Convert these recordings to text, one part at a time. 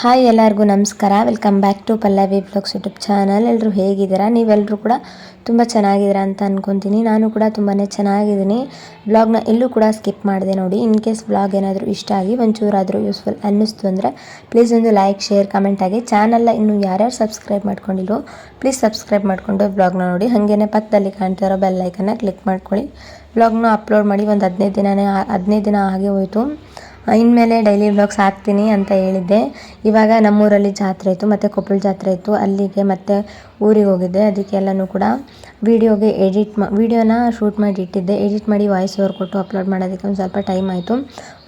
Hi ಎಲ್ಲರಿಗೂ ನಮಸ್ಕಾರ. Welcome back to Pallavi vlogs YouTube channel. ಎಲ್ಲರೂ ಹೇಗಿದ್ದೀರಾ? ನೀವೆಲ್ಲರೂ ಕೂಡ ತುಂಬ ಚೆನ್ನಾಗಿದ್ದೀರಾ ಅಂತ ಅಂದ್ಕೊತೀನಿ. ನಾನು ಕೂಡ ತುಂಬಾ ಚೆನ್ನಾಗಿದ್ದೀನಿ. ವ್ಲಾಗ್ನ ಎಲ್ಲೂ ಕೂಡ ಸ್ಕಿಪ್ ಮಾಡಿದೆ ನೋಡಿ. ಇನ್ ಕೇಸ್ ವ್ಲಾಗ್ ಏನಾದರೂ ಇಷ್ಟ ಆಗಿ ಒಂಚೂರಾದರೂ ಯೂಸ್ಫುಲ್ ಅನ್ನಿಸ್ತು ಅಂದರೆ ಪ್ಲೀಸ್ ಒಂದು ಲೈಕ್, ಶೇರ್, ಕಮೆಂಟ್ ಆಗಿ. ಚಾನಲ್ನ ಇನ್ನೂ ಯಾರ್ಯಾರು ಸಬ್ಸ್ಕ್ರೈಬ್ ಮಾಡ್ಕೊಂಡಿಲ್ಲೋ ಪ್ಲೀಸ್ ಸಬ್ಸ್ಕ್ರೈಬ್ ಮಾಡಿಕೊಂಡು ವ್ಲಾಗ್ನ ನೋಡಿ. ಹಾಗೇನೆ ಪಕ್ಕದಲ್ಲಿ ಕಾಣ್ತಾ ಇರೋ ಬೆಲ್ ಐಕನ್ನ ಕ್ಲಿಕ್ ಮಾಡ್ಕೊಳ್ಳಿ. ವ್ಲಾಗ್ನ ಅಪ್ಲೋಡ್ ಮಾಡಿ ಒಂದು 15 ದಿನ ಹಾಗೆ ಹೋಯಿತು. ಇನ್ಮೇಲೆ ಡೈಲಿ ವ್ಲಾಗ್ಸ್ ಹಾಕ್ತೀನಿ ಅಂತ ಹೇಳಿದ್ದೆ. ಇವಾಗ ನಮ್ಮೂರಲ್ಲಿ ಜಾತ್ರೆ ಇತ್ತು, ಮತ್ತು ಕೊಪ್ಪಳ ಜಾತ್ರೆ ಇತ್ತು. ಅಲ್ಲಿಗೆ ಮತ್ತೆ ಊರಿಗೆ ಹೋಗಿದ್ದೆ. ಅದಕ್ಕೆಲ್ಲನೂ ಕೂಡ ವೀಡಿಯೋನ ಶೂಟ್ ಮಾಡಿ ಇಟ್ಟಿದ್ದೆ. ಎಡಿಟ್ ಮಾಡಿ ವಾಯ್ಸ್ ಓವರ್ ಕೊಟ್ಟು ಅಪ್ಲೋಡ್ ಮಾಡೋದಕ್ಕೆ ಒಂದು ಸ್ವಲ್ಪ ಟೈಮ್ ಆಯಿತು.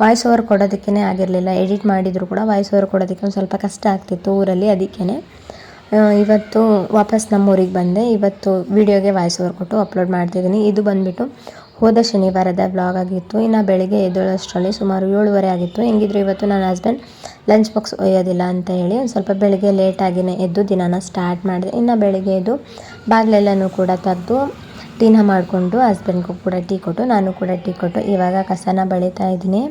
ವಾಯ್ಸ್ ಓವರ್ ಕೊಡೋದಕ್ಕೇ ಆಗಿರಲಿಲ್ಲ. ಎಡಿಟ್ ಮಾಡಿದರೂ ಕೂಡ ವಾಯ್ಸ್ ಓವರ್ ಕೊಡೋದಕ್ಕೆ ಒಂದು ಸ್ವಲ್ಪ ಕಷ್ಟ ಆಗ್ತಿತ್ತು ಊರಲ್ಲಿ. ಅದಕ್ಕೇ ಇವತ್ತು ವಾಪಸ್ ನಮ್ಮೂರಿಗೆ ಬಂದೆ. ಇವತ್ತು ವೀಡಿಯೋಗೆ ವಾಯ್ಸ್ ಓವರ್ ಕೊಟ್ಟು ಅಪ್ಲೋಡ್ ಮಾಡ್ತಿದ್ದೀನಿ. ಇದು ಬಂದುಬಿಟ್ಟು ಹೋದ ಶನಿವಾರದ ವ್ಲಾಗ್ ಆಗಿತ್ತು. ಇನ್ನು ಬೆಳಿಗ್ಗೆ ಎದ್ದೇಳೋಷ್ಟರಲ್ಲಿ ಸುಮಾರು 7:30 ಆಗಿತ್ತು. ಹೆಂಗಿದ್ರು ಇವತ್ತು ನನ್ನ ಹಸ್ಬೆಂಡ್ ಲಂಚ್ ಬಾಕ್ಸ್ ಒಯ್ಯೋದಿಲ್ಲ ಅಂತ ಹೇಳಿ ಒಂದು ಸ್ವಲ್ಪ ಬೆಳಿಗ್ಗೆ ಲೇಟಾಗಿಯೇ ಎದ್ದು ದಿನಾನ ಸ್ಟಾರ್ಟ್ ಮಾಡಿದೆ. ಇನ್ನು ಬೆಳಿಗ್ಗೆ ಎದ್ದು ಬಾಗಿಲೆಲ್ಲನೂ ಕೂಡ ತೆಗೆದು ಟೀನ ಮಾಡಿಕೊಂಡು ಹಸ್ಬೆಂಡ್ಗೂ ಕೂಡ ಟೀ ಕೊಟ್ಟು ನಾನು ಕೂಡ ಟೀ ಕೊಟ್ಟು ಇವಾಗ ಕಸನ ಬಳಿತಾ ಇದ್ದೀನಿ.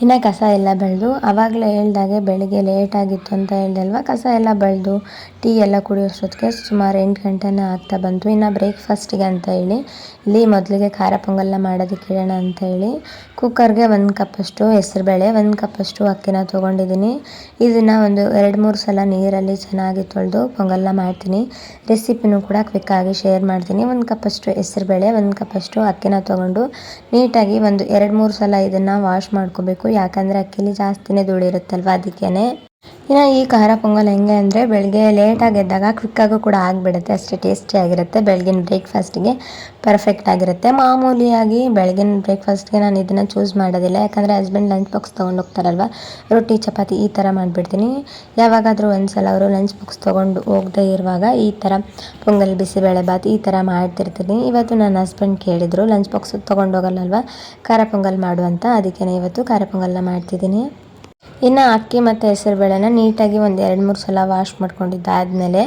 ಇನ್ನು ಕಸ ಎಲ್ಲ ಬೆಳೆದು ಆವಾಗಲೇ ಹೇಳ್ದಾಗೆ ಬೆಳಿಗ್ಗೆ ಲೇಟಾಗಿತ್ತು ಅಂತ ಹೇಳ್ದಲ್ವ, ಕಸ ಎಲ್ಲ ಬೆಳೆದು ಟೀ ಎಲ್ಲ ಕುಡಿಯೋಷ್ಟೊತ್ತಿಗೆ ಸುಮಾರು 8 ಗಂಟೆನೇ ಆಗ್ತಾ ಬಂತು. ಇನ್ನು ಬ್ರೇಕ್ಫಾಸ್ಟಿಗೆ ಅಂತ ಹೇಳಿ ಇಲ್ಲಿ ಮೊದಲಿಗೆ ಖಾರ ಪೊಂಗಲ್ನ ಮಾಡೋದಕ್ಕೆ ಇಡೋಣ ಅಂತ ಹೇಳಿ ಕುಕ್ಕರ್ಗೆ 1 ಕಪ್ಪಷ್ಟು ಹೆಸರುಬೇಳೆ, 1 ಕಪ್ಪಷ್ಟು ಅಕ್ಕಿನ ತೊಗೊಂಡಿದ್ದೀನಿ. ಇದನ್ನು ಒಂದು 2-3 ಸಲ ನೀರಲ್ಲಿ ಚೆನ್ನಾಗಿ ತೊಳೆದು ಪೊಂಗಲ್ನ ಮಾಡ್ತೀನಿ. ರೆಸಿಪಿನೂ ಕೂಡ ಕ್ವಿಕ್ಕಾಗಿ ಶೇರ್ ಮಾಡ್ತೀನಿ. 1 ಕಪ್ಪಷ್ಟು ಹೆಸರುಬೇಳೆ, 1 ಕಪ್ಪಷ್ಟು ಅಕ್ಕಿನ ತೊಗೊಂಡು ನೀಟಾಗಿ ಒಂದು 2-3 ಸಲ ಇದನ್ನು ವಾಶ್ ಮಾಡ್ಕೋಬೇಕು. ಯಾಕಂದರೆ ಅಕ್ಕಿಲಿ ಜಾಸ್ತಿನೇ ಧೂಳಿರುತ್ತಲ್ವ, ಅದಕ್ಕೇ. ಇನ್ನು ಈ ಖಾರ ಪೊಂಗಲ್ ಹೆಂಗೆ ಅಂದರೆ ಬೆಳಗ್ಗೆ ಲೇಟಾಗಿ ಎದ್ದಾಗ ಕ್ವಿಕ್ಕಾಗೂ ಕೂಡ ಆಗಿಬಿಡುತ್ತೆ. ಅಷ್ಟೇ ಟೇಸ್ಟಿಯಾಗಿರುತ್ತೆ. ಬೆಳಗಿನ ಬ್ರೇಕ್ಫಾಸ್ಟಿಗೆ ಪರ್ಫೆಕ್ಟ್ ಆಗಿರುತ್ತೆ. ಮಾಮೂಲಿಯಾಗಿ ಬೆಳಗಿನ ಬ್ರೇಕ್ಫಾಸ್ಟ್ಗೆ ನಾನು ಇದನ್ನು ಚೂಸ್ ಮಾಡೋದಿಲ್ಲ. ಯಾಕಂದರೆ ಹಸ್ಬೆಂಡ್ ಲಂಚ್ ಬಾಕ್ಸ್ ತೊಗೊಂಡು ಹೋಗ್ತಾರಲ್ವ, ರೊಟ್ಟಿ ಚಪಾತಿ ಈ ಥರ ಮಾಡಿಬಿಡ್ತೀನಿ. ಯಾವಾಗಾದರೂ ಒಂದ್ಸಲ ಅವರು ಲಂಚ್ ಬಾಕ್ಸ್ ತೊಗೊಂಡು ಹೋಗದೇ ಇರುವಾಗ ಈ ಥರ ಪೊಂಗಲ್, ಬಿಸಿಬೇಳೆ ಬಾತ್ ಈ ಥರ ಮಾಡ್ತಿರ್ತೀನಿ. ಇವತ್ತು ನನ್ನ ಹಸ್ಬೆಂಡ್ ಕೇಳಿದರು ಲಂಚ್ ಬಾಕ್ಸ್ ತೊಗೊಂಡು ಹೋಗಲ್ಲಲ್ವ, ಖಾರ ಪೊಂಗಲ್ ಮಾಡು ಅಂತ. ಅದಕ್ಕೇ ಇವತ್ತು ಖಾರ ಪೊಂಗಲ್ನ ಮಾಡ್ತಿದ್ದೀನಿ. ಇನ್ನು ಅಕ್ಕಿ ಮತ್ತು ಹೆಸರುಬೇಳೆನ ನೀಟಾಗಿ ಒಂದು 2-3 ಸಲ ವಾಶ್ ಮಾಡ್ಕೊಂಡಿದ್ದಾದಮೇಲೆ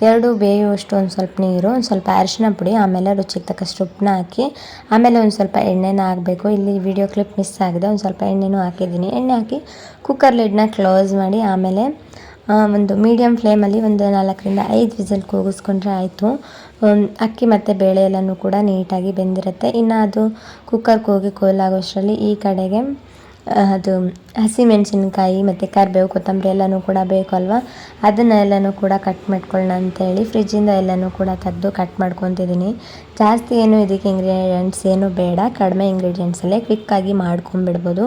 2 ಬೇಯುವಷ್ಟು ಒಂದು ಸ್ವಲ್ಪ ನೀರು, ಒಂದು ಸ್ವಲ್ಪ ಅರಿಶಿನ ಪುಡಿ, ಆಮೇಲೆ ರುಚಿಗೆ ತಕ್ಕಷ್ಟು ಉಪ್ಪನ್ನ ಹಾಕಿ ಆಮೇಲೆ ಒಂದು ಸ್ವಲ್ಪ ಎಣ್ಣೆನ ಹಾಕಬೇಕು. ಇಲ್ಲಿ ವಿಡಿಯೋ ಕ್ಲಿಪ್ ಮಿಸ್ ಆಗಿದೆ. ಒಂದು ಸ್ವಲ್ಪ ಎಣ್ಣೆನೂ ಹಾಕಿದ್ದೀನಿ. ಎಣ್ಣೆ ಹಾಕಿ ಕುಕ್ಕರ್ ಲಿಡ್ನ ಕ್ಲೋಸ್ ಮಾಡಿ ಆಮೇಲೆ ಒಂದು ಮೀಡಿಯಮ್ ಫ್ಲೇಮಲ್ಲಿ ಒಂದು 4-5 ವಿಸಿಲ್ ಕೂಗಿಸ್ಕೊಂಡ್ರೆ ಆಯಿತು. ಅಕ್ಕಿ ಮತ್ತು ಬೇಳೆ ಎಲ್ಲನೂ ಕೂಡ ನೀಟಾಗಿ ಬೆಂದಿರುತ್ತೆ. ಇನ್ನು ಅದು ಕುಕ್ಕರ್ ಕೂಗಿ ಕೋಲಾಗೋಷ್ಟರಲ್ಲಿ ಈ ಕಡೆಗೆ ಅದು ಹಸಿಮೆಣಸಿನ್ಕಾಯಿ ಮತ್ತು ಕರಿಬೇವು, ಕೊತ್ತಂಬರಿ ಎಲ್ಲನೂ ಕೂಡ ಬೇಕಲ್ವ, ಅದನ್ನೆಲ್ಲನೂ ಕೂಡ ಕಟ್ ಮಾಡ್ಕೊಳ್ಳೋಣ ಅಂತೇಳಿ ಫ್ರಿಜ್ಜಿಂದ ಎಲ್ಲನೂ ಕೂಡ ತೆಗೆದು ಕಟ್ ಮಾಡ್ಕೊತಿದ್ದೀನಿ. ಜಾಸ್ತಿ ಏನು ಇದಕ್ಕೆ ಇಂಗ್ರೀಡಿಯೆಂಟ್ಸ್ ಏನು ಬೇಡ, ಕಡಿಮೆ ಇಂಗ್ರೀಡಿಯೆಂಟ್ಸಲ್ಲೇ ಕ್ವಿಕ್ಕಾಗಿ ಮಾಡ್ಕೊಂಬಿಡ್ಬೋದು.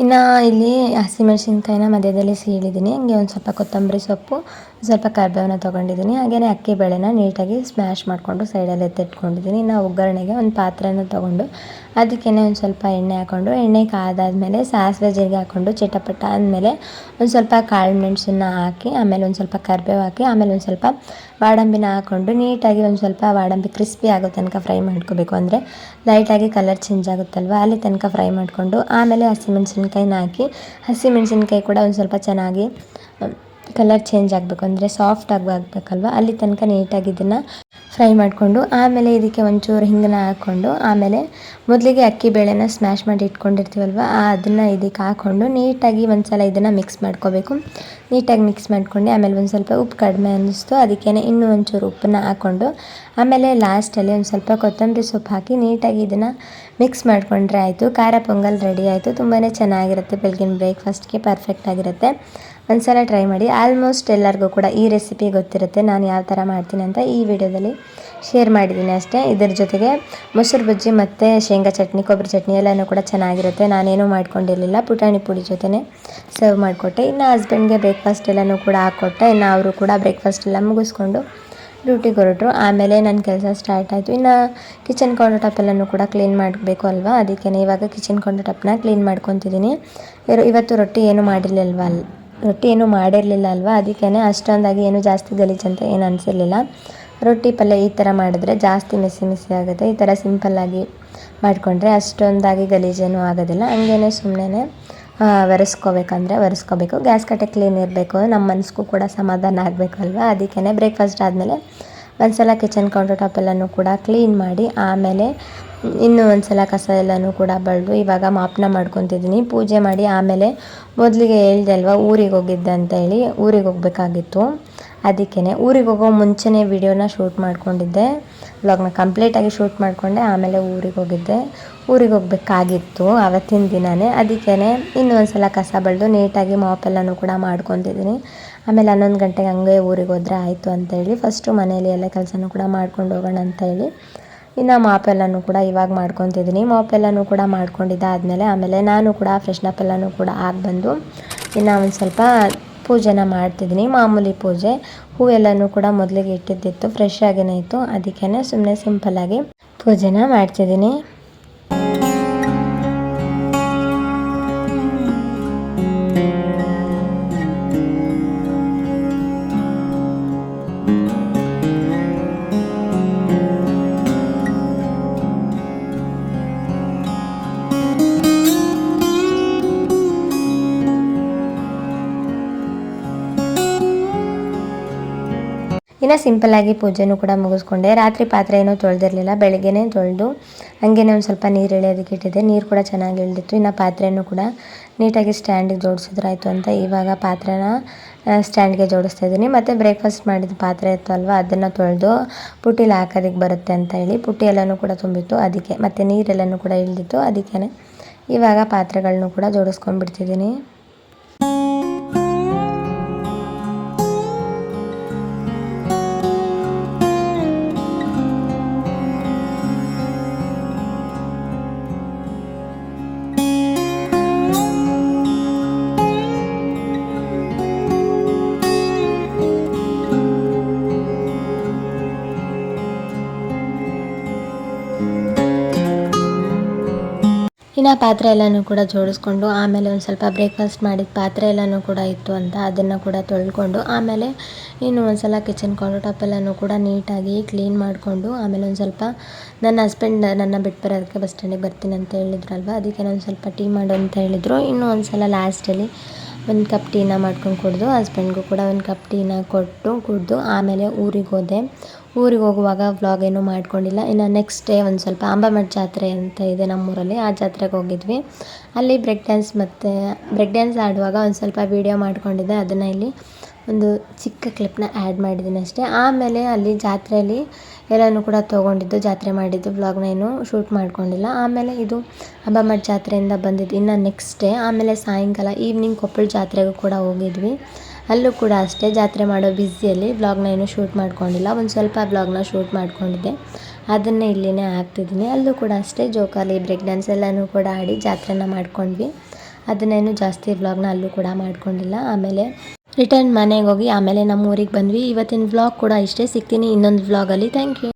ಇನ್ನು ಇಲ್ಲಿ ಹಸಿಮೆಣಸಿನ್ಕಾಯಿನ ಮಧ್ಯದಲ್ಲಿ ಸೀಳಿದ್ದೀನಿ. ಹಂಗೆ ಒಂದು ಸ್ವಲ್ಪ ಕೊತ್ತಂಬರಿ ಸೊಪ್ಪು, ಸ್ವಲ್ಪ ಕರಿಬೇವನ್ನ ತೊಗೊಂಡಿದ್ದೀನಿ. ಹಾಗೆಯೇ ಅಕ್ಕಿ ಬೇಳೆನ ನೀಟಾಗಿ ಸ್ಮ್ಯಾಶ್ ಮಾಡಿಕೊಂಡು ಸೈಡಲ್ಲಿ ಎತ್ತಿಟ್ಕೊಂಡಿದ್ದೀನಿ. ಇನ್ನು ಒಗ್ಗರಣೆಗೆ ಒಂದು ಪಾತ್ರೆನ ತೊಗೊಂಡು ಅದಕ್ಕೇ ಒಂದು ಸ್ವಲ್ಪ ಎಣ್ಣೆ ಹಾಕ್ಕೊಂಡು, ಎಣ್ಣೆ ಕಾದಾದಮೇಲೆ ಸಾಸಿವೆ ಜೀರಿಗೆ ಹಾಕ್ಕೊಂಡು ಚಿಟಪಟ ಆದಮೇಲೆ ಒಂದು ಸ್ವಲ್ಪ ಕಾಳು ಮೆಣಸನ್ನ ಹಾಕಿ, ಆಮೇಲೆ ಒಂದು ಸ್ವಲ್ಪ ಕರಿಬೇವು ಹಾಕಿ, ಆಮೇಲೆ ಒಂದು ಸ್ವಲ್ಪ ಬಾಡಂಬಿನ ಹಾಕ್ಕೊಂಡು ನೀಟಾಗಿ ಒಂದು ಸ್ವಲ್ಪ ಬಾಡಂಬಿ ಕ್ರಿಸ್ಪಿ ಆಗೋ ತನಕ ಫ್ರೈ ಮಾಡ್ಕೋಬೇಕು. ಅಂದರೆ ಲೈಟಾಗಿ ಕಲರ್ ಚೇಂಜ್ ಆಗುತ್ತಲ್ವ, ಅಲ್ಲಿ ತನಕ ಫ್ರೈ ಮಾಡಿಕೊಂಡು ಆಮೇಲೆ ಹಸಿಮೆಣಸಿನ್ಕಾಯಿನ ಹಾಕಿ, ಹಸಿಮೆಣಸಿನ್ಕಾಯಿ ಕೂಡ ಒಂದು ಸ್ವಲ್ಪ ಚೆನ್ನಾಗಿ ಕಲರ್ ಚೇಂಜ್ ಆಗಬೇಕು, ಅಂದರೆ ಸಾಫ್ಟ್ ಆಗಬೇಕಲ್ವ, ಅಲ್ಲಿ ತನಕ ನೀಟಾಗಿ ಇದನ್ನು ಫ್ರೈ ಮಾಡಿಕೊಂಡು ಆಮೇಲೆ ಇದಕ್ಕೆ ಒಂಚೂರು ಹಿಂಗನ್ನ ಹಾಕ್ಕೊಂಡು ಆಮೇಲೆ ಮೊದಲಿಗೆ ಅಕ್ಕಿ ಬೇಳೆನ ಸ್ಮ್ಯಾಶ್ ಮಾಡಿ ಇಟ್ಕೊಂಡಿರ್ತೀವಲ್ವ, ಅದನ್ನು ಇದಕ್ಕೆ ಹಾಕ್ಕೊಂಡು ನೀಟಾಗಿ ಒಂದು ಸಲ ಇದನ್ನು ಮಿಕ್ಸ್ ಮಾಡ್ಕೋಬೇಕು. ನೀಟಾಗಿ ಮಿಕ್ಸ್ ಮಾಡ್ಕೊಂಡು ಆಮೇಲೆ ಒಂದು ಸ್ವಲ್ಪ ಉಪ್ಪು ಕಡಿಮೆ ಅನ್ನಿಸ್ತು, ಅದಕ್ಕೇ ಇನ್ನೂ ಒಂಚೂರು ಉಪ್ಪನ್ನ ಹಾಕ್ಕೊಂಡು ಆಮೇಲೆ ಲಾಸ್ಟಲ್ಲಿ ಒಂದು ಸ್ವಲ್ಪ ಕೊತ್ತಂಬರಿ ಸೊಪ್ಪು ಹಾಕಿ ನೀಟಾಗಿ ಇದನ್ನು ಮಿಕ್ಸ್ ಮಾಡಿಕೊಂಡ್ರೆ ಆಯಿತು. ಖಾರ ಪೊಂಗಲ್ ರೆಡಿ ಆಯಿತು. ತುಂಬಾ ಚೆನ್ನಾಗಿರುತ್ತೆ. ಬೆಳಗಿನ ಬ್ರೇಕ್ಫಾಸ್ಟ್ಗೆ ಪರ್ಫೆಕ್ಟ್ ಆಗಿರುತ್ತೆ. ಒಂದು ಸಲ ಟ್ರೈ ಮಾಡಿ. ಆಲ್ಮೋಸ್ಟ್ ಎಲ್ಲರಿಗೂ ಕೂಡ ಈ ರೆಸಿಪಿ ಗೊತ್ತಿರುತ್ತೆ ನಾನು ಯಾವ ಥರ ಮಾಡ್ತೀನಿ ಅಂತ. ಈ ವಿಡಿಯೋದಲ್ಲಿ ಶೇರ್ ಮಾಡಿದ್ದೀನಿ ಅಷ್ಟೇ. ಇದರ ಜೊತೆಗೆ ಮೊಸರು ಬಜ್ಜಿ ಮತ್ತು ಶೇಂಗಾ ಚಟ್ನಿ, ಕೊಬ್ಬರಿ ಚಟ್ನಿ ಎಲ್ಲನೂ ಕೂಡ ಚೆನ್ನಾಗಿರುತ್ತೆ. ನಾನೇನೂ ಮಾಡ್ಕೊಂಡಿರಲಿಲ್ಲ, ಪುಟಾಣಿ ಪುಡಿ ಜೊತೆನೇ ಸರ್ವ್ ಮಾಡಿಕೊಟ್ಟೆ. ಇನ್ನು ಹಸ್ಬೆಂಡ್ಗೆ ಬ್ರೇಕ್ಫಾಸ್ಟ್ ಎಲ್ಲನೂ ಕೂಡ ಹಾಕ್ಕೊಟ್ಟೆ. ಇನ್ನು ಅವರು ಕೂಡ ಬ್ರೇಕ್ಫಾಸ್ಟ್ ಎಲ್ಲ ಮುಗಿಸ್ಕೊಂಡು ಡ್ಯೂಟಿಗೆ ಹೊರಟರು. ಆಮೇಲೆ ನನ್ನ ಕೆಲಸ ಸ್ಟಾರ್ಟ್ ಆಯಿತು. ಇನ್ನು ಕಿಚನ್ ಕೌಂಟರ್ ಟಾಪ್ ಎಲ್ಲನೂ ಕೂಡ ಕ್ಲೀನ್ ಮಾಡಬೇಕು ಅಲ್ವಾ, ಅದಕ್ಕೆ ಇವಾಗ ಕಿಚನ್ ಕೌಂಟರ್ ಟಾಪ್ನ ಕ್ಲೀನ್ ಮಾಡ್ಕೊತಿದ್ದೀನಿ. ಇವತ್ತು ರೊಟ್ಟಿ ಏನೂ ಮಾಡಿರಲಿಲ್ಲ ಅಲ್ವಾ, ಅದಕ್ಕೇ ಅಷ್ಟೊಂದಾಗಿ ಏನು ಜಾಸ್ತಿ ಗಲೀಜಂತ ಏನು ಅನಿಸಿರಲಿಲ್ಲ. ರೊಟ್ಟಿ ಪಲ್ಯ ಈ ಥರ ಮಾಡಿದ್ರೆ ಜಾಸ್ತಿ ಮೆಸ್ಸಿ ಆಗುತ್ತೆ. ಈ ಥರ ಸಿಂಪಲ್ಲಾಗಿ ಮಾಡಿಕೊಂಡ್ರೆ ಅಷ್ಟೊಂದಾಗಿ ಗಲೀಜೇನೂ ಆಗೋದಿಲ್ಲ. ಹಂಗೇ ಸುಮ್ಮನೆ ಒರೆಸ್ಕೋಬೇಕು. ಗ್ಯಾಸ್ ಕಟ್ಟೆ ಕ್ಲೀನ್ ಇರಬೇಕು, ನಮ್ಮ ಮನಸ್ಸಿಗೂ ಕೂಡ ಸಮಾಧಾನ ಆಗಬೇಕಲ್ವ. ಅದಕ್ಕೇ ಬ್ರೇಕ್ಫಾಸ್ಟ್ ಆದಮೇಲೆ ಒಂದ್ಸಲ ಕಿಚನ್ ಕೌಂಟರ್ ಟಾಪ್ ಎಲ್ಲನೂ ಕೂಡ ಕ್ಲೀನ್ ಮಾಡಿ ಆಮೇಲೆ ಇನ್ನೂ ಒಂದ್ಸಲ ಕಸ ಎಲ್ಲನೂ ಕೂಡ ಬಳಿದು ಇವಾಗ ಮಾಪನ ಮಾಡ್ಕೊತಿದ್ದೀನಿ. ಪೂಜೆ ಮಾಡಿ ಆಮೇಲೆ ಮೊದಲಿಗೆ ಹೇಳ್ದೆ ಅಲ್ವಾ ಊರಿಗೆ ಹೋಗಿದ್ದೆ ಅಂತ ಹೇಳಿ, ಊರಿಗೆ ಹೋಗಬೇಕಾಗಿತ್ತು. ಅದಕ್ಕೇ ಊರಿಗೆ ಹೋಗೋ ಮುಂಚೆನೇ ವಿಡಿಯೋನ ಶೂಟ್ ಮಾಡ್ಕೊಂಡಿದ್ದೆ, ವ್ಲಾಗ್ನ ಕಂಪ್ಲೀಟಾಗಿ ಶೂಟ್ ಮಾಡಿಕೊಂಡೆ. ಆಮೇಲೆ ಊರಿಗೆ ಹೋಗಬೇಕಾಗಿತ್ತು ಆವತ್ತಿನ ದಿನವೇ. ಅದಕ್ಕೇ ಇನ್ನೊಂದು ಸಲ ಕಸ ಬಳಿದು ನೀಟಾಗಿ ಮಾಪೆಲ್ಲನೂ ಕೂಡ ಮಾಡ್ಕೊತಿದ್ದೀನಿ. ಆಮೇಲೆ 11 ಗಂಟೆಗೆ ಹಂಗೆ ಊರಿಗೆ ಹೋದರೆ ಆಯಿತು ಅಂತೇಳಿ ಫಸ್ಟು ಮನೇಲಿ ಎಲ್ಲ ಕೆಲಸನೂ ಕೂಡ ಮಾಡ್ಕೊಂಡು ಹೋಗೋಣ ಅಂತ ಹೇಳಿ ಇನ್ನು ಮಾಪೆಲ್ಲನೂ ಕೂಡ ಇವಾಗ ಮಾಡ್ಕೊತಿದ್ದೀನಿ. ಮಾಪೆಲ್ಲನೂ ಕೂಡ ಮಾಡ್ಕೊಂಡಿದ್ದಾದಮೇಲೆ ಆಮೇಲೆ ನಾನು ಕೂಡ ಫ್ರೆಶ್ನಪ್ ಎಲ್ಲನೂ ಕೂಡ ಬಂದು ಇನ್ನು ಒಂದು ಸ್ವಲ್ಪ ಪೂಜೆನ ಮಾಡ್ತಿದ್ದೀನಿ. ಮಾಮೂಲಿ ಪೂಜೆ, ಹೂವೆಲ್ಲನೂ ಕೂಡ ಮೊದಲಿಗೆ ಇಟ್ಟಿದ್ದಿತ್ತು, ಫ್ರೆಶ್ ಆಗೇ ಇತ್ತು. ಅದಕ್ಕೇ ಸುಮ್ಮನೆ ಸಿಂಪಲ್ಲಾಗಿ ಪೂಜೆನ ಮಾಡ್ತಿದ್ದೀನಿ. ಇನ್ನು ಸಿಂಪಲ್ಲಾಗಿ ಪೂಜೆನೂ ಕೂಡ ಮುಗಿಸ್ಕೊಂಡೆ. ರಾತ್ರಿ ಪಾತ್ರೆ ಏನೂ ತೊಳೆದಿರಲಿಲ್ಲ, ಬೆಳಗ್ಗೆನೇ ತೊಳೆದು ಹಂಗೇ ಒಂದು ಸ್ವಲ್ಪ ನೀರು ಎಳೆಯೋದಕ್ಕೆ ಇಟ್ಟಿದ್ದೆ. ನೀರು ಕೂಡ ಚೆನ್ನಾಗಿ ಇಳಿದಿತ್ತು. ಇನ್ನು ಪಾತ್ರೆನೂ ಕೂಡ ನೀಟಾಗಿ ಸ್ಟ್ಯಾಂಡಿಗೆ ಜೋಡಿಸಿದ್ರಾಯ್ತು ಅಂತ ಇವಾಗ ಪಾತ್ರೆನ ಸ್ಟ್ಯಾಂಡ್ಗೆ ಜೋಡಿಸ್ತಾ ಇದ್ದೀನಿ. ಮತ್ತು ಬ್ರೇಕ್ಫಾಸ್ಟ್ ಮಾಡಿದ ಪಾತ್ರೆ ಇತ್ತು ಅಲ್ವಾ, ಅದನ್ನು ತೊಳೆದು ಪುಟ್ಟಿಲಿ ಹಾಕೋದಕ್ಕೆ ಬರುತ್ತೆ ಅಂತ ಹೇಳಿ ಪುಟ್ಟಿ ಎಲ್ಲನೂ ಕೂಡ ತುಂಬಿತ್ತು, ಅದಕ್ಕೆ ಮತ್ತು ನೀರೆಲ್ಲನೂ ಕೂಡ ಇಳಿದಿತ್ತು. ಅದಕ್ಕೇ ಇವಾಗ ಪಾತ್ರೆಗಳನ್ನೂ ಕೂಡ ಜೋಡಿಸ್ಕೊಂಡ್ಬಿಡ್ತಿದ್ದೀನಿ. ಇನ್ನು ಪಾತ್ರೆ ಎಲ್ಲನೂ ಕೂಡ ಜೋಡಿಸ್ಕೊಂಡು ಆಮೇಲೆ ಒಂದು ಸ್ವಲ್ಪ ಬ್ರೇಕ್ಫಾಸ್ಟ್ ಮಾಡಿದ ಪಾತ್ರೆ ಎಲ್ಲನೂ ಕೂಡ ಇತ್ತು ಅಂತ ಅದನ್ನು ಕೂಡ ತೊಳ್ಕೊಂಡು ಆಮೇಲೆ ಇನ್ನು ಒಂದು ಸಲ ಕಿಚನ್ ಕೌಂಟರ್ ಟಾಪ್ ಎಲ್ಲನೂ ಕೂಡ ನೀಟಾಗಿ ಕ್ಲೀನ್ ಮಾಡಿಕೊಂಡು ಆಮೇಲೆ ಒಂದು ಸ್ವಲ್ಪ ನನ್ನ ಹಸ್ಬೆಂಡ್ ನನ್ನ ಬಿಟ್ಟು ಬರೋದಕ್ಕೆ ಬಸ್ ಸ್ಟ್ಯಾಂಡಿಗೆ ಬರ್ತೀನಿ ಅಂತ ಹೇಳಿದ್ರಲ್ವ, ಅದಕ್ಕೆ ಒಂದು ಸ್ವಲ್ಪ ಟೀ ಮಾಡು ಅಂತ ಹೇಳಿದರು. ಇನ್ನೂ ಒಂದು ಸಲ ಲಾಸ್ಟಲ್ಲಿ ಒಂದು ಕಪ್ ಟೀನ ಮಾಡ್ಕೊಂಡು ಕುಡಿದು ಹಸ್ಬೆಂಡ್ಗೂ ಕೂಡ ಒಂದು ಕಪ್ ಟೀನ ಕೊಟ್ಟು ಕುಡಿದು ಆಮೇಲೆ ಊರಿಗೆ ಹೋದೆ. ಊರಿಗೆ ಹೋಗುವಾಗ ವ್ಲಾಗ್ ಏನೂ ಮಾಡ್ಕೊಂಡಿಲ್ಲ. ಇನ್ನು ನೆಕ್ಸ್ಟ್ ಡೇ ಒಂದು ಸ್ವಲ್ಪ ಅಂಬಾಮಠ ಜಾತ್ರೆ ಅಂತ ಇದೆ ನಮ್ಮೂರಲ್ಲಿ, ಆ ಜಾತ್ರೆಗೆ ಹೋಗಿದ್ವಿ. ಅಲ್ಲಿ ಬ್ರೇಕ್ ಡ್ಯಾನ್ಸ್ ಆಡುವಾಗ ಒಂದು ಸ್ವಲ್ಪ ವೀಡಿಯೋ ಮಾಡ್ಕೊಂಡಿದ್ದೆ, ಅದನ್ನು ಇಲ್ಲಿ ಒಂದು ಚಿಕ್ಕ ಕ್ಲಿಪ್ನ ಆ್ಯಡ್ ಮಾಡಿದ್ದೀನಿ ಅಷ್ಟೇ. ಆಮೇಲೆ ಅಲ್ಲಿ ಜಾತ್ರೆಯಲ್ಲಿ ಎಲ್ಲನೂ ಕೂಡ ತೊಗೊಂಡಿದ್ದು, ಜಾತ್ರೆ ಮಾಡಿದ್ದು ವ್ಲಾಗ್ನ ಏನು ಶೂಟ್ ಮಾಡ್ಕೊಂಡಿಲ್ಲ. ಆಮೇಲೆ ಇದು ಅಂಬಾಮಠ ಜಾತ್ರೆಯಿಂದ ಬಂದಿದ್ದು ಇನ್ನು ನೆಕ್ಸ್ಟ್ ಡೇ. ಆಮೇಲೆ ಸಾಯಂಕಾಲ ಈವ್ನಿಂಗ್ ಕೊಪ್ಪಳ ಜಾತ್ರೆಗೂ ಕೂಡ ಹೋಗಿದ್ವಿ. ಅಲ್ಲೂ ಕೂಡ ಅಷ್ಟೇ ಜಾತ್ರೆ ಮಾಡೋ ಬ್ಯುಸಿಯಲ್ಲಿ ವ್ಲಾಗ್ನ ಏನು ಶೂಟ್ ಮಾಡ್ಕೊಂಡಿಲ್ಲ. ಒಂದು ಸ್ವಲ್ಪ ವ್ಲಾಗ್ನ ಶೂಟ್ ಮಾಡ್ಕೊಂಡಿದ್ದೆ, ಅದನ್ನೇ ಇಲ್ಲಿನೇ ಹಾಕ್ತಿದ್ದೀನಿ. ಅಲ್ಲೂ ಕೂಡ ಅಷ್ಟೇ ಜೋಕಾಲಿ ಬ್ರೇಕ್ ಡ್ಯಾನ್ಸ್ ಎಲ್ಲನೂ ಕೂಡ ಆಡಿ ಜಾತ್ರೆನ ಮಾಡ್ಕೊಂಡ್ವಿ. ಅದನ್ನೇನು ಜಾಸ್ತಿ ವ್ಲಾಗ್ನ ಅಲ್ಲೂ ಕೂಡ ಮಾಡ್ಕೊಂಡಿಲ್ಲ. ಆಮೇಲೆ ರಿಟರ್ನ್ ಮನೆಗೆ ಹೋಗಿ ಆಮೇಲೆ ನಮ್ಮ ಊರಿಗೆ ಬಂದ್ವಿ. ಇವತ್ತಿನ ವ್ಲಾಗ್ ಕೂಡ ಇಷ್ಟೇ. ಸಿಗ್ತೀನಿ ಇನ್ನೊಂದು ವ್ಲಾಗಲ್ಲಿ. Thank you.